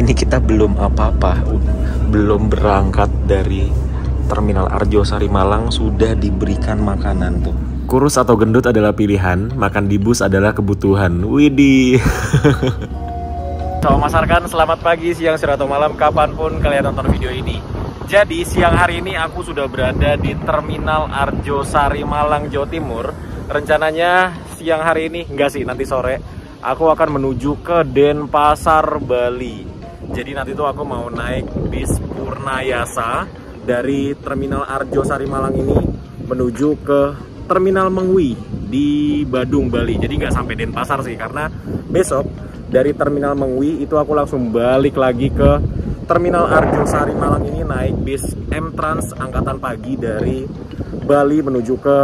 Ini kita belum apa-apa, belum berangkat dari Terminal Arjosari Malang sudah diberikan makanan tuh. Kurus atau gendut adalah pilihan, makan di bus adalah kebutuhan. Widih. Salam Masarkan, selamat pagi, siang, sore, atau malam, kapanpun kalian nonton video ini. Jadi siang hari ini aku sudah berada di Terminal Arjosari Malang, Jawa Timur. Rencananya siang hari ini, enggak sih, nanti sore aku akan menuju ke Denpasar, Bali. Jadi nanti tuh aku mau naik bis Purnayasa dari Terminal Arjosari Malang ini menuju ke Terminal Mengwi di Badung, Bali. Jadi nggak sampai Denpasar sih, karena besok dari Terminal Mengwi itu aku langsung balik lagi ke Terminal Arjosari Malang ini naik bis M-Trans angkatan pagi dari Bali menuju ke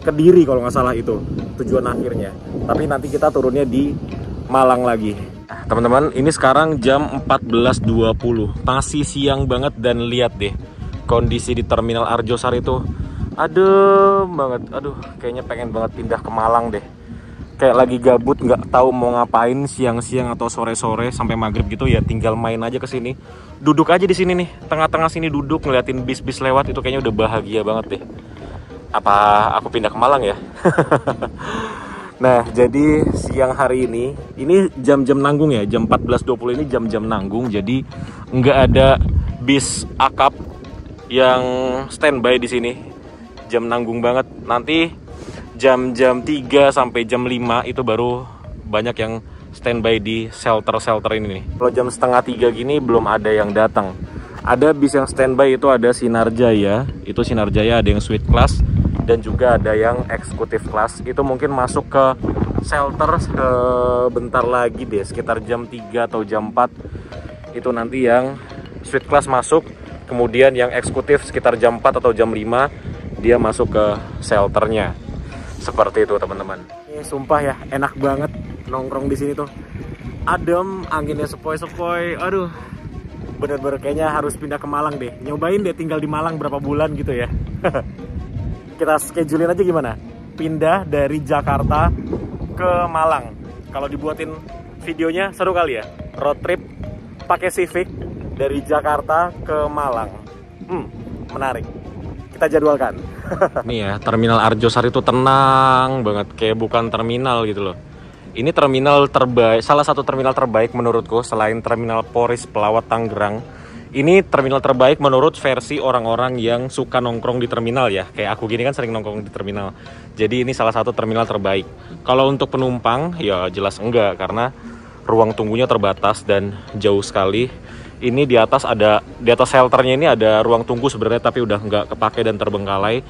Kediri kalau nggak salah, itu tujuan akhirnya. Tapi nanti kita turunnya di Malang lagi. Teman-teman, ini sekarang jam 14.20, masih siang banget, dan lihat deh kondisi di Terminal Arjosari itu adem banget. Aduh, kayaknya pengen banget pindah ke Malang deh. Kayak lagi gabut, nggak tahu mau ngapain siang-siang atau sore-sore sampai maghrib gitu ya, tinggal main aja ke sini. Duduk aja di sini nih, tengah-tengah sini duduk ngeliatin bis-bis lewat, itu kayaknya udah bahagia banget deh. Apa aku pindah ke Malang ya? Nah, jadi siang hari ini jam-jam nanggung ya, jam 14.20 ini jam-jam nanggung, jadi nggak ada bis akap yang standby di sini. Jam nanggung banget. Nanti jam-jam 3 sampai jam 5 itu baru banyak yang standby di shelter-shelter ini nih. Kalau jam setengah 3 gini belum ada yang datang. Ada bis yang standby itu ada Sinarjaya, itu Sinarjaya ada yang suite class dan juga ada yang eksekutif class. Itu mungkin masuk ke shelter bentar lagi deh, sekitar jam 3 atau jam 4 itu nanti yang suite class masuk. Kemudian yang eksekutif sekitar jam 4 atau jam 5 dia masuk ke shelternya. Seperti itu teman-teman. Ini sumpah ya, enak banget nongkrong di sini tuh. Adem, anginnya sepoi-sepoi. Aduh, bener-bener kayaknya harus pindah ke Malang deh. Nyobain deh tinggal di Malang berapa bulan gitu ya. Kita schedulein aja gimana? Pindah dari Jakarta ke Malang. Kalau dibuatin videonya seru kali ya. Road trip pakai Civic dari Jakarta ke Malang. Menarik. Kita jadwalkan. Nih ya, Terminal Arjosari itu tenang banget, kayak bukan terminal gitu loh. Ini terminal terbaik, salah satu terminal terbaik menurutku selain Terminal Poris Pelawat Tangerang. Ini terminal terbaik menurut versi orang-orang yang suka nongkrong di terminal ya. Kayak aku gini kan sering nongkrong di terminal. Jadi ini salah satu terminal terbaik. Kalau untuk penumpang ya jelas enggak, karena ruang tunggunya terbatas dan jauh sekali. Ini di atas shelternya ini ada ruang tunggu sebenarnya, tapi udah nggak kepake dan terbengkalai.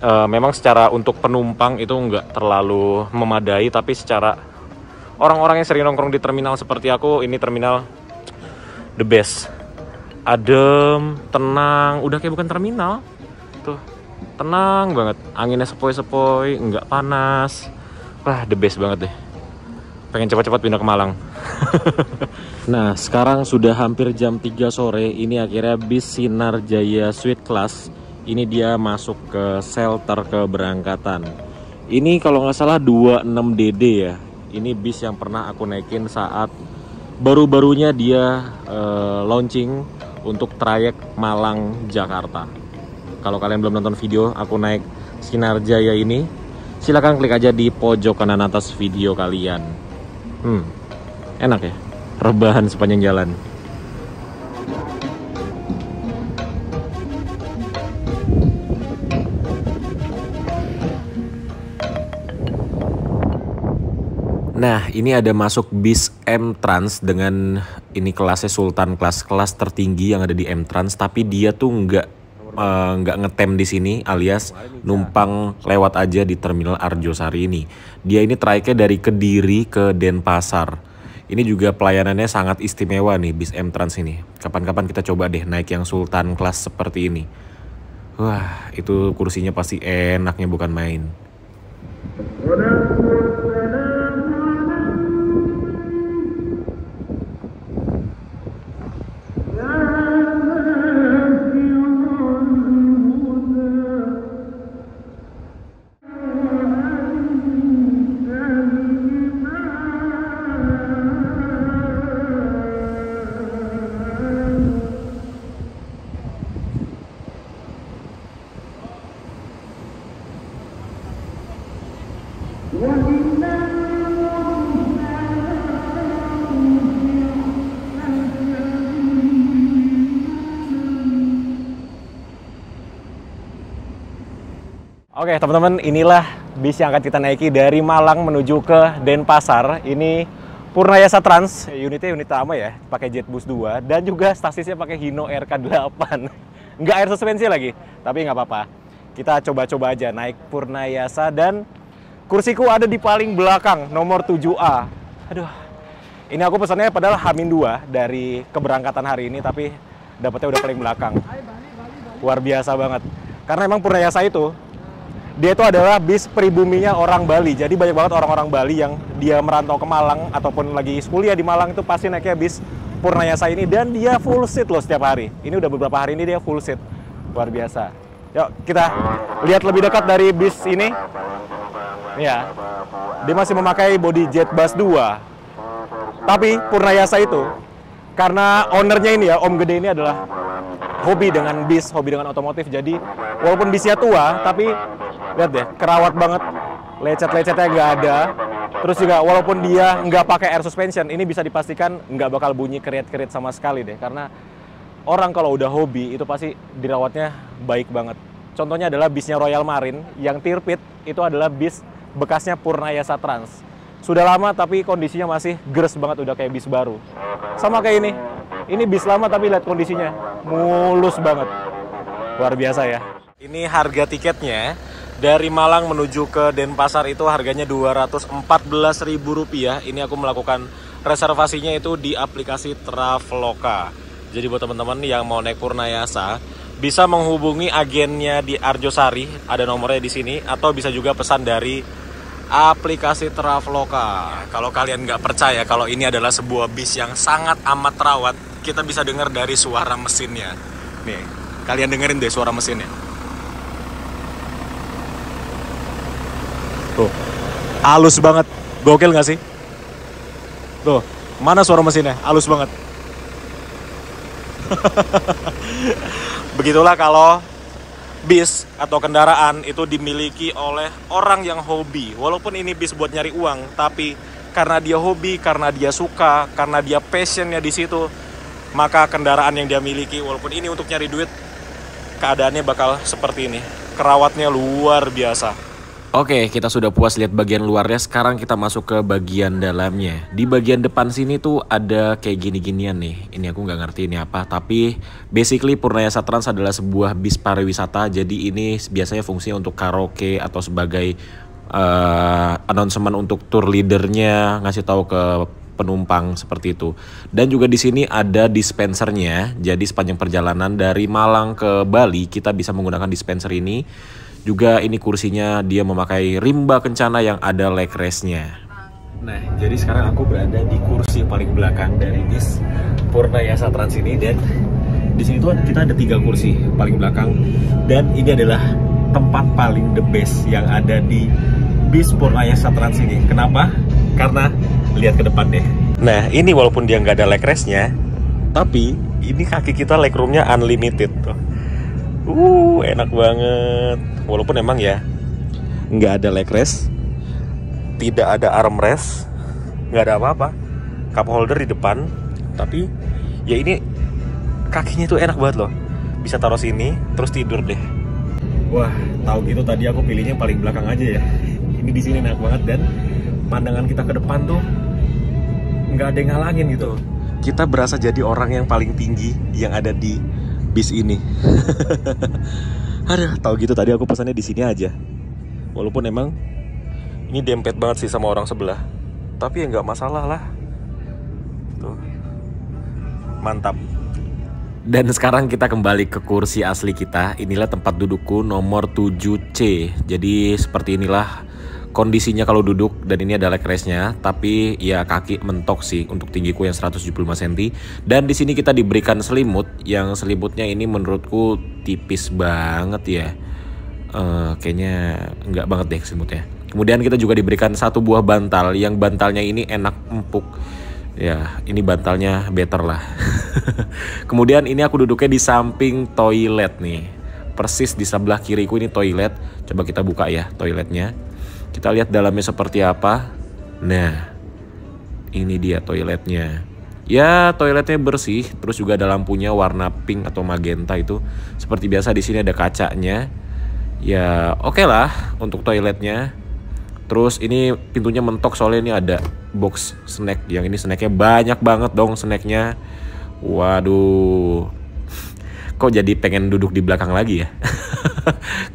Memang secara untuk penumpang itu nggak terlalu memadai, tapi secara orang-orang yang sering nongkrong di terminal seperti aku, ini terminal the best. Adem, tenang, udah kayak bukan terminal. Tuh, tenang banget, anginnya sepoi-sepoi, nggak panas. Wah, the best banget deh. Pengen cepat-cepat pindah ke Malang. Nah, sekarang sudah hampir jam 3 sore. Ini akhirnya bis Sinarjaya Suite Class. Ini dia masuk ke shelter keberangkatan. Ini kalau nggak salah 26DD ya. Ini bis yang pernah aku naikin saat baru-barunya dia launching untuk trayek Malang Jakarta. Kalau kalian belum nonton video aku naik Sinarjaya ini, silahkan klik aja di pojok kanan atas video kalian. Enak ya, rebahan sepanjang jalan. Nah, ini ada masuk bis M-Trans dengan ini kelasnya Sultan Class, kelas tertinggi yang ada di M-Trans, tapi dia tuh nggak ngetem di sini, alias numpang lewat aja di Terminal Arjosari ini. Dia ini trayeknya dari Kediri ke Denpasar. Ini juga pelayanannya sangat istimewa nih bis M-Trans ini. Kapan-kapan kita coba deh naik yang Sultan Class seperti ini. Wah, itu kursinya pasti enaknya bukan main. Oke teman-teman, inilah bis yang akan kita naiki dari Malang menuju ke Denpasar. Ini Purnayasa Trans, unitnya unit lama ya, pakai Jetbus 2 dan juga stasisnya pakai Hino RK8. Nggak air suspensi lagi, tapi nggak apa-apa. Kita coba-coba aja naik Purnayasa dan kursiku ada di paling belakang, nomor 7A. Aduh, ini aku pesannya padahal H-2 dari keberangkatan hari ini, tapi dapetnya udah paling belakang. Luar biasa banget. Karena emang Purnayasa itu, dia itu adalah bis pribuminya orang Bali. Jadi banyak banget orang-orang Bali yang dia merantau ke Malang ataupun lagi kuliah di Malang itu pasti naiknya bis Purnayasa ini. Dan dia full seat loh setiap hari. Ini udah beberapa hari ini dia full seat. Luar biasa. Yuk kita lihat lebih dekat dari bis ini. Ya, dia masih memakai bodi Jetbus 2. Tapi Purnayasa itu, karena ownernya ini ya, Om Gede ini adalah hobi dengan bis, hobi dengan otomotif. Jadi walaupun bisnya tua, tapi lihat deh, kerawat banget, lecet-lecetnya nggak ada. Terus juga walaupun dia nggak pakai air suspension, ini bisa dipastikan nggak bakal bunyi kerit-kerit sama sekali deh. Karena orang kalau udah hobi itu pasti dirawatnya baik banget. Contohnya adalah bisnya Royal Marine yang tirpit, itu adalah bis bekasnya Purnayasa Trans. Sudah lama tapi kondisinya masih gres banget, udah kayak bis baru. Sama kayak ini bis lama tapi lihat kondisinya, mulus banget. Luar biasa ya. Ini harga tiketnya. Dari Malang menuju ke Denpasar itu harganya Rp214.000. Ini aku melakukan reservasinya itu di aplikasi Traveloka. Jadi buat teman-teman yang mau naik Purnayasa, bisa menghubungi agennya di Arjosari, ada nomornya di sini, atau bisa juga pesan dari aplikasi Traveloka. Kalau kalian nggak percaya kalau ini adalah sebuah bis yang sangat amat terawat, kita bisa dengar dari suara mesinnya. Nih, kalian dengerin deh suara mesinnya. Tuh, halus banget. Gokil nggak sih? Tuh, mana suara mesinnya? Halus banget. Begitulah kalau bis atau kendaraan itu dimiliki oleh orang yang hobi. Walaupun ini bis buat nyari uang, tapi karena dia hobi, karena dia suka, karena dia passionnya di situ, maka kendaraan yang dia miliki, walaupun ini untuk nyari duit, keadaannya bakal seperti ini. Kerawatnya luar biasa. Oke, kita sudah puas lihat bagian luarnya. Sekarang kita masuk ke bagian dalamnya. Di bagian depan sini tuh ada kayak gini-ginian nih. Ini aku nggak ngerti ini apa. Tapi basically Purnayasa Trans adalah sebuah bis pariwisata. Jadi ini biasanya fungsinya untuk karaoke atau sebagai announcement untuk tour leadernya, ngasih tahu ke penumpang seperti itu. Dan juga di sini ada dispensernya. Jadi sepanjang perjalanan dari Malang ke Bali kita bisa menggunakan dispenser ini. Juga ini kursinya dia memakai rimba kencana yang ada leg rest-nya. Nah, jadi sekarang aku berada di kursi paling belakang dari bis Purnayasa Trans ini, dan di sini tuh kita ada 3 kursi paling belakang, dan ini adalah tempat paling the best yang ada di bis Purnayasa Trans ini. Kenapa? Karena lihat ke depan deh. Nah, ini walaupun dia nggak ada leg rest-nya, tapi ini kaki kita leg room-nya unlimited tuh. Enak banget. Walaupun emang ya nggak ada leg rest, tidak ada armrest, nggak ada apa-apa, cup holder di depan, tapi ya ini kakinya tuh enak banget loh. Bisa taruh sini terus tidur deh. Wah, tahu gitu tadi aku pilihnya paling belakang aja ya. Ini di sini enak banget, dan pandangan kita ke depan tuh nggak ada yang ngalangin gitu. Kita berasa jadi orang yang paling tinggi yang ada di bis ini. Aduh, tahu gitu tadi aku pesannya di sini aja. Walaupun emang ini dempet banget sih sama orang sebelah, tapi ya nggak masalah lah. Tuh, mantap. Dan sekarang kita kembali ke kursi asli kita. Inilah tempat dudukku nomor 7C. Jadi seperti inilah kondisinya kalau duduk, dan ini ada leg rest-nya, tapi ya kaki mentok sih untuk tinggiku yang 175 cm. Dan di sini kita diberikan selimut, yang selimutnya ini menurutku tipis banget ya. Kayaknya enggak banget deh selimutnya. Kemudian kita juga diberikan 1 buah bantal, yang bantalnya ini enak empuk. Ya, ini bantalnya better lah. Kemudian ini aku duduknya di samping toilet nih. Persis di sebelah kiriku ini toilet. Coba kita buka ya toiletnya. Kita lihat dalamnya seperti apa. Nah, ini dia toiletnya. Ya, toiletnya bersih, terus juga ada lampunya warna pink atau magenta itu. Seperti biasa di sini ada kacanya. Ya oke lah untuk toiletnya. Terus ini pintunya mentok soalnya ini ada box snack. Yang ini snacknya banyak banget dong snacknya. Waduh, kok jadi pengen duduk di belakang lagi ya.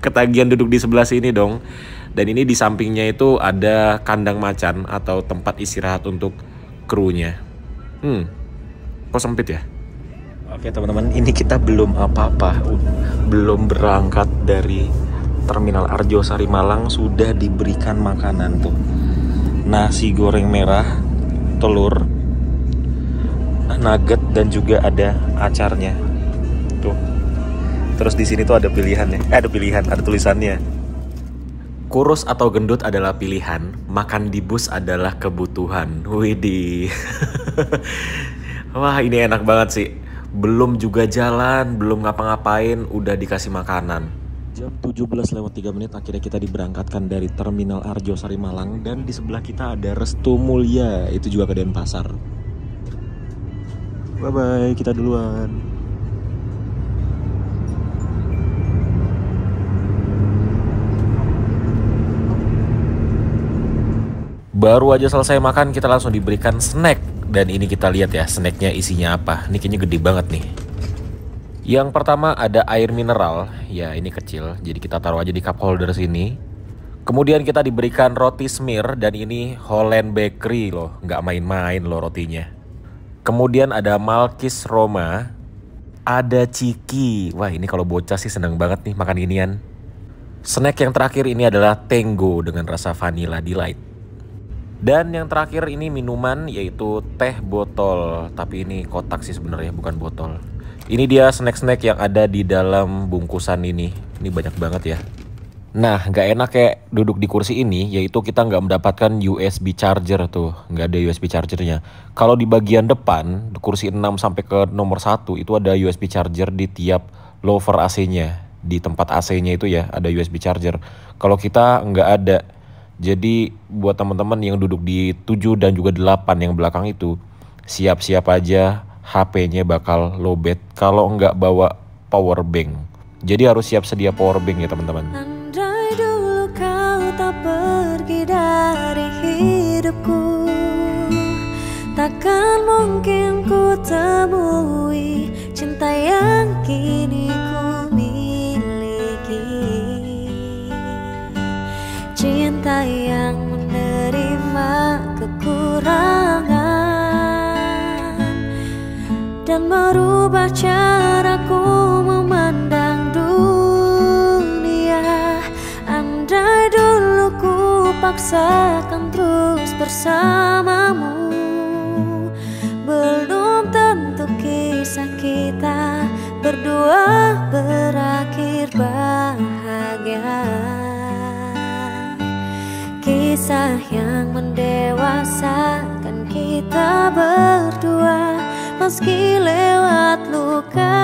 Ketagihan duduk di sebelah sini dong. Dan ini di sampingnya itu ada kandang macan atau tempat istirahat untuk krunya. Kok sempit ya? Oke teman-teman, ini kita belum apa-apa, belum berangkat dari Terminal Arjosari Malang sudah diberikan makanan tuh. Nasi goreng merah, telur, nugget dan juga ada acarnya. Tuh. Terus di sini tuh ada pilihannya. Ada tulisannya. Kurus atau gendut adalah pilihan, makan di bus adalah kebutuhan. Widih. Wah, ini enak banget sih. Belum juga jalan, belum ngapa-ngapain, udah dikasih makanan. Jam 17:03 akhirnya kita diberangkatkan dari Terminal Arjosari Malang. Dan di sebelah kita ada Restu Mulia, itu juga ke Denpasar. Bye-bye, kita duluan. Baru aja selesai makan, kita langsung diberikan snack. Dan ini kita lihat ya, snacknya isinya apa. Ini kayaknya gede banget nih. Yang pertama ada air mineral. Ya ini kecil, jadi kita taruh aja di cup holder sini. Kemudian kita diberikan roti smear. Dan ini Holland Bakery loh, nggak main-main loh rotinya. Kemudian ada Malkis Roma. Ada Ciki. Wah ini kalau bocah sih seneng banget nih makan ginian. Snack yang terakhir ini adalah Tango dengan rasa vanilla delight. Dan yang terakhir ini minuman, yaitu teh botol. Tapi ini kotak sih sebenarnya, bukan botol. Ini dia snack-snack yang ada di dalam bungkusan ini. Ini banyak banget ya. Nah, nggak enak kayak duduk di kursi ini, yaitu kita nggak mendapatkan USB charger tuh. Nggak ada USB chargernya. Kalau di bagian depan, kursi 6 sampai ke nomor 1, itu ada USB charger di tiap lower AC-nya. Di tempat AC-nya itu ya, ada USB charger. Kalau kita nggak ada. Jadi buat teman-teman yang duduk di 7 dan juga 8 yang belakang itu, siap-siap aja HP-nya bakal lowbat kalau nggak bawa power bank. Jadi harus siap sedia power bank ya teman-teman. Andai dulu kau tak pergi dari hidupku, takkan mungkin ku temui cinta yang kini ku miliki. Cinta yang menerima kekurangan dan merubah caraku memandang dunia. Andai dulu ku paksakan terus bersamamu, belum tentu kisah kita berdua berakhir bahagia. Kisah yang mendewasakan kita berdua, meski lewat luka.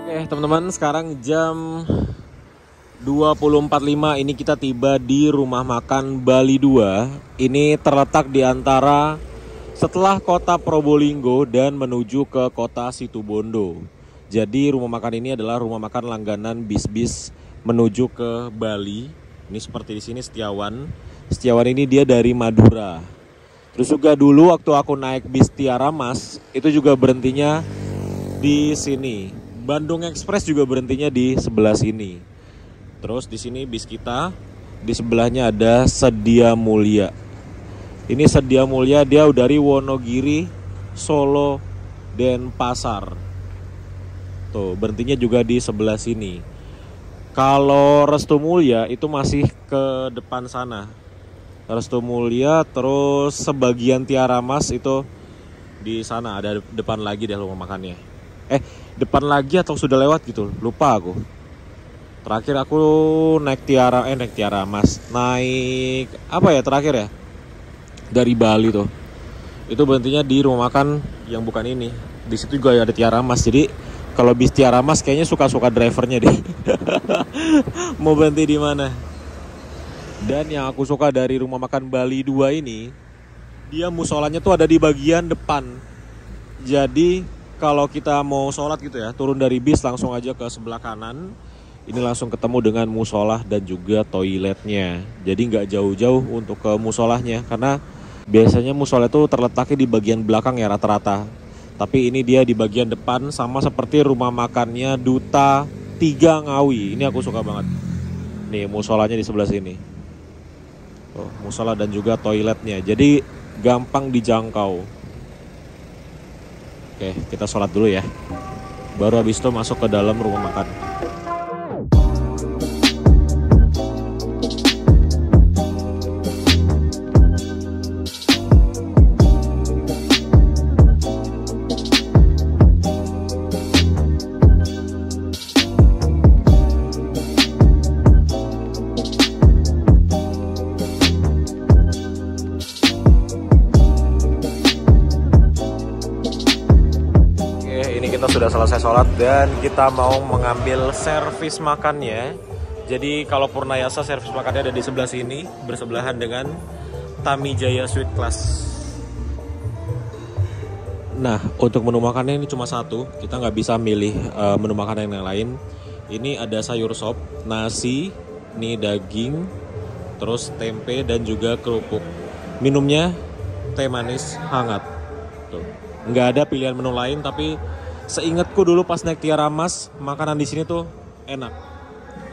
Oke teman-teman, sekarang jam 20.45 ini kita tiba di rumah makan Bali 2. Ini terletak di antara setelah kota Probolinggo dan menuju ke kota Situbondo. Jadi rumah makan ini adalah rumah makan langganan bis-bis menuju ke Bali. Ini seperti di sini Setiawan. Setiawan ini dia dari Madura. Terus juga dulu waktu aku naik bis Tiara Mas, itu juga berhentinya di sini. Bandung Express juga berhentinya di sebelah sini. Terus di sini bis kita, di sebelahnya ada Sedia Mulia. Ini Sedia Mulia, dia dari Wonogiri, Solo, Denpasar. Tuh, berhentinya juga di sebelah sini. Kalau Restu Mulia itu masih ke depan sana. Restu Mulia, terus sebagian Tiara Mas itu di sana, ada depan lagi deh rumah makannya. Depan lagi atau sudah lewat gitu, lupa aku. Terakhir aku naik Tiara Mas. Naik apa ya terakhir ya? Dari Bali tuh. Itu berhentinya di rumah makan yang bukan ini. Di situ juga ada Tiara Mas. Jadi kalau bis Tiara Mas kayaknya suka-suka drivernya deh. Mau berhenti di mana? Dan yang aku suka dari rumah makan Bali 2 ini, dia musolanya tuh ada di bagian depan. Jadi kalau kita mau sholat gitu ya, turun dari bis langsung aja ke sebelah kanan. Ini langsung ketemu dengan musolah dan juga toiletnya. Jadi nggak jauh-jauh untuk ke musolahnya, karena biasanya musola itu terletaknya di bagian belakang ya rata-rata. Tapi ini dia di bagian depan, sama seperti rumah makannya Duta 3 Ngawi. Ini aku suka banget. Nih musolanya di sebelah sini. Oh, musola dan juga toiletnya. Jadi gampang dijangkau. Oke, kita sholat dulu ya. Baru habis itu masuk ke dalam rumah makan. Kita sudah selesai sholat dan kita mau mengambil servis makannya. Jadi kalau Purnayasa servis makannya ada di sebelah sini, bersebelahan dengan Tamijaya Sweet Class. Nah, untuk menu makannya ini cuma satu, kita nggak bisa milih menu makanan yang lain. Ini ada sayur sop, nasi, ini daging, terus tempe dan juga kerupuk. Minumnya teh manis hangat. Tuh. Nggak ada pilihan menu lain, tapi seingatku dulu pas naik Tiara Mas, makanan di sini tuh enak.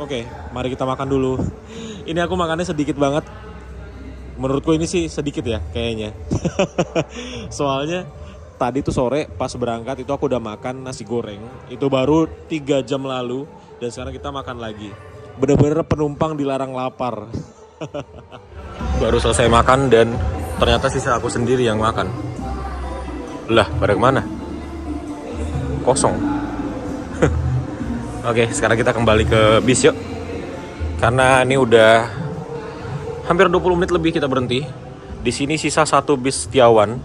Oke, mari kita makan dulu. Ini aku makannya sedikit banget. Menurutku ini sih sedikit ya kayaknya. Soalnya tadi tuh sore pas berangkat itu aku udah makan nasi goreng. Itu baru 3 jam lalu dan sekarang kita makan lagi. Bener-bener penumpang dilarang lapar. Baru selesai makan dan ternyata sisa aku sendiri yang makan. Lah, pada kemana? Kosong. Oke, sekarang kita kembali ke bis yuk. Karena ini udah hampir 20 menit lebih kita berhenti. Di sini sisa 1 bis Setiawan.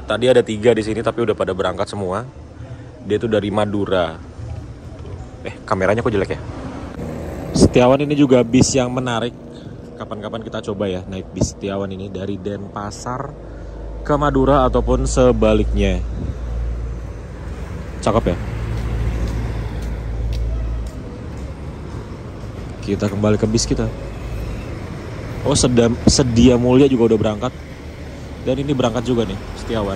Tadi ada 3 di sini tapi udah pada berangkat semua. Dia tuh dari Madura. Kameranya kok jelek ya? Setiawan ini juga bis yang menarik. Kapan-kapan kita coba ya naik bis Setiawan ini dari Denpasar ke Madura ataupun sebaliknya. Cakep ya. Kita kembali ke bis kita. Oh, Sedia Mulia juga udah berangkat. Dan ini berangkat juga nih, Setiawan.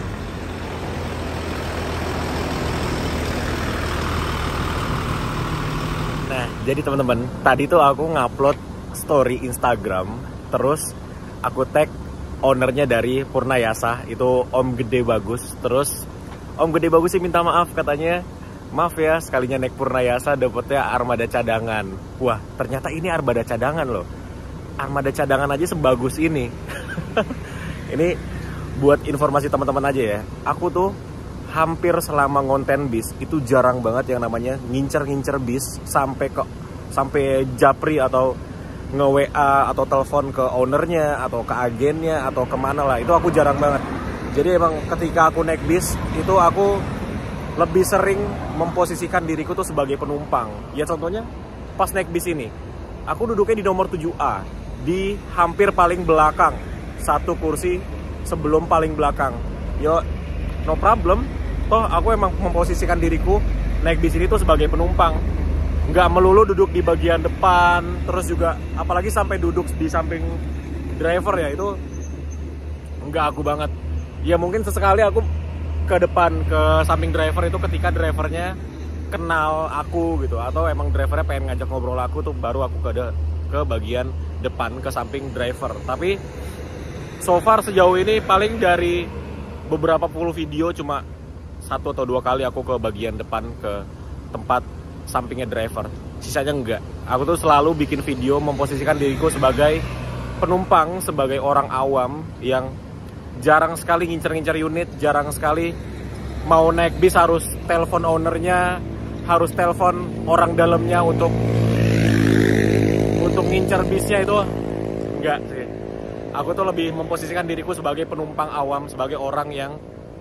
Nah, jadi teman-teman, tadi tuh aku ngupload story Instagram, terus aku tag ownernya dari Purnayasa, itu Om Gede Bagus. Terus Om Gede Bagus sih minta maaf, katanya maaf ya sekalinya naik Purnayasa dapetnya armada cadangan. Wah, ternyata ini armada cadangan loh. Armada cadangan aja sebagus ini. Ini buat informasi teman-teman aja ya. Aku tuh hampir selama ngonten bis itu jarang banget yang namanya ngincer-ngincer bis sampai japri atau nge-WA atau telepon ke ownernya atau ke agennya atau kemana lah. Itu aku jarang banget. Jadi emang ketika aku naik bis itu aku lebih sering memposisikan diriku tuh sebagai penumpang. Ya contohnya pas naik bis ini, aku duduknya di nomor 7A, di hampir paling belakang, 1 kursi sebelum paling belakang. Yo, no problem. Toh aku emang memposisikan diriku naik bis ini tuh sebagai penumpang. Nggak melulu duduk di bagian depan, terus juga apalagi sampai duduk di samping driver ya, itu nggak aku banget. Ya mungkin sesekali aku ke depan, ke samping driver itu ketika drivernya kenal aku gitu, atau emang drivernya pengen ngajak ngobrol aku tuh baru aku ke bagian depan, ke samping driver. Tapi so far sejauh ini paling dari beberapa puluh video cuma 1 atau 2 kali aku ke bagian depan, ke tempat sampingnya driver. Sisanya enggak. Aku tuh selalu bikin video memposisikan diriku sebagai penumpang, sebagai orang awam yang jarang sekali ngincer-ngincer unit, jarang sekali mau naik bis harus telepon ownernya, harus telepon orang dalamnya untuk ngincer bisnya. Itu enggak sih. Aku tuh lebih memposisikan diriku sebagai penumpang awam, sebagai orang yang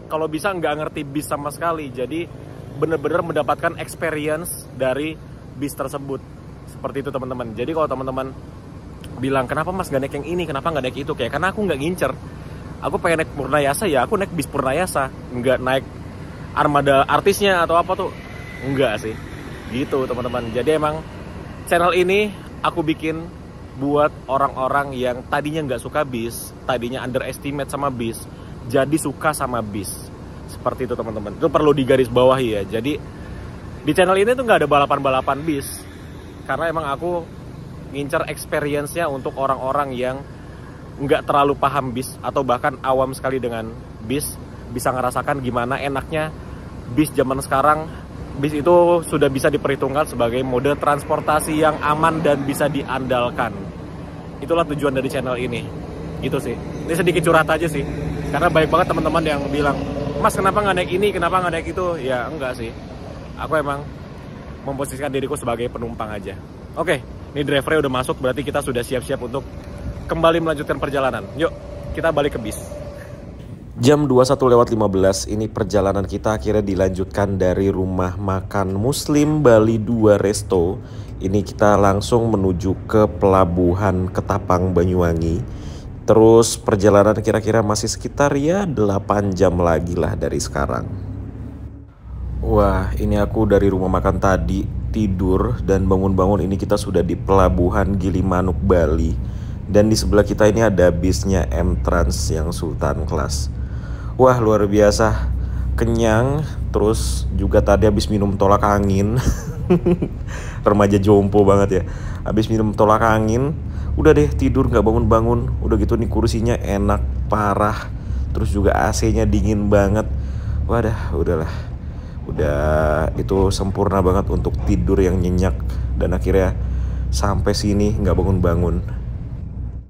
kalau bisa nggak ngerti bis sama sekali. Jadi bener-bener mendapatkan experience dari bis tersebut. Seperti itu teman-teman. Jadi kalau teman-teman bilang kenapa mas gak naik yang ini, kenapa nggak naik itu, kayak karena aku nggak ngincer. Aku pengen naik Purnayasa ya aku naik bis Purnayasa, nggak naik armada artisnya atau apa tuh. Enggak sih. Gitu teman-teman. Jadi emang channel ini aku bikin buat orang-orang yang tadinya nggak suka bis, tadinya underestimate sama bis, jadi suka sama bis. Seperti itu teman-teman. Itu perlu digarisbawahi ya. Jadi di channel ini tuh nggak ada balapan-balapan bis. Karena emang aku ngincer experience-nya untuk orang-orang yang nggak terlalu paham bis atau bahkan awam sekali dengan bis, bisa ngerasakan gimana enaknya bis zaman sekarang. Bis itu sudah bisa diperhitungkan sebagai mode transportasi yang aman dan bisa diandalkan. Itulah tujuan dari channel ini. Gitu sih. Ini sedikit curhat aja sih. Karena banyak banget teman-teman yang bilang, "Mas, kenapa nggak naik ini? Kenapa nggak naik itu?" Ya enggak sih. Aku emang memposisikan diriku sebagai penumpang aja. Oke, ini drivernya udah masuk, berarti kita sudah siap-siap untuk kembali melanjutkan perjalanan. Yuk, kita balik ke bis. Jam 21:15 ini perjalanan kita akhirnya dilanjutkan dari rumah makan Muslim Bali 2 Resto. Ini kita langsung menuju ke pelabuhan Ketapang Banyuwangi. Terus perjalanan kira-kira masih sekitar ya 8 jam lagi lah dari sekarang. Wah, ini aku dari rumah makan tadi tidur dan bangun-bangun ini kita sudah di pelabuhan Gilimanuk Bali. Dan di sebelah kita ini ada bisnya M-Trans yang Sultan Class. Wah, luar biasa. Kenyang, terus juga tadi habis minum tolak angin. Remaja jompo banget ya. Habis minum tolak angin, udah deh tidur nggak bangun-bangun. Udah gitu nih kursinya enak parah. Terus juga AC-nya dingin banget. Wadah, udahlah. Udah itu sempurna banget untuk tidur yang nyenyak. Dan akhirnya sampai sini nggak bangun-bangun.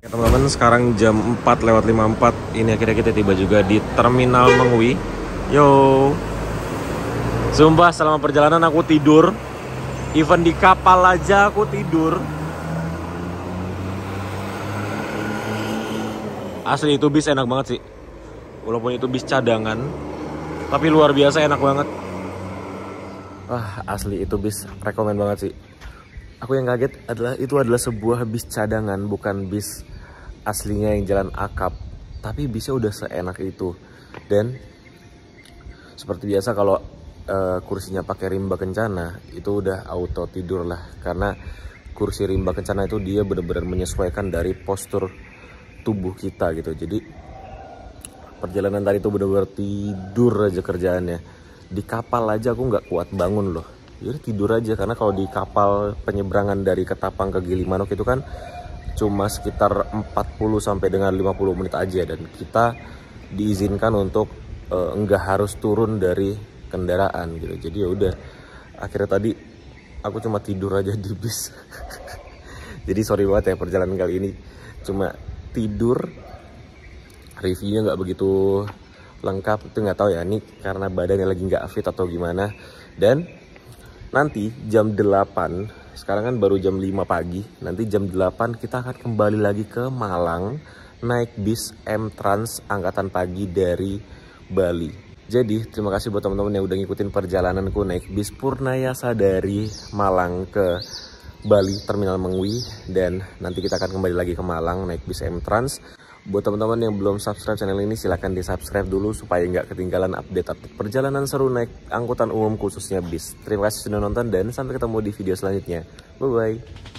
Ya, teman-teman, sekarang jam 4:54. Ini akhirnya kita tiba juga di Terminal Mengwi. Yo. Sumpah selama perjalanan aku tidur. Even di kapal aja aku tidur. Asli itu bis enak banget sih. Walaupun itu bis cadangan, tapi luar biasa enak banget. Wah, asli itu bis rekomen banget sih. Aku yang kaget adalah itu adalah sebuah bis cadangan, bukan bis aslinya yang jalan akap, tapi bisnya udah seenak itu. Dan seperti biasa kalau kursinya pakai rimba kencana itu udah auto tidur lah, karena kursi rimba kencana itu dia benar-benar menyesuaikan dari postur tubuh kita gitu. Jadi perjalanan tadi itu benar-benar tidur aja kerjaannya. Di kapal aja aku nggak kuat bangun loh, jadi tidur aja. Karena kalau di kapal penyeberangan dari Ketapang ke Gilimanuk itu kan cuma sekitar 40 sampai dengan 50 menit aja, dan kita diizinkan untuk enggak harus turun dari kendaraan gitu. Jadi ya udah, akhirnya tadi aku cuma tidur aja di bis. Jadi sorry banget ya perjalanan kali ini cuma tidur. Reviewnya nggak begitu lengkap, itu nggak tahu ya, ini karena badannya lagi nggak fit atau gimana. Dan nanti jam 8, sekarang kan baru jam 5 pagi, nanti jam 8 kita akan kembali lagi ke Malang naik bis M-Trans angkatan pagi dari Bali. Jadi terima kasih buat teman-teman yang udah ngikutin perjalananku naik bis Purnayasa dari Malang ke Bali Terminal Mengwi. Dan nanti kita akan kembali lagi ke Malang naik bis M-Trans. Buat teman-teman yang belum subscribe channel ini, silahkan di subscribe dulu supaya nggak ketinggalan update perjalanan seru naik angkutan umum khususnya bis. Terima kasih sudah nonton dan sampai ketemu di video selanjutnya. Bye bye.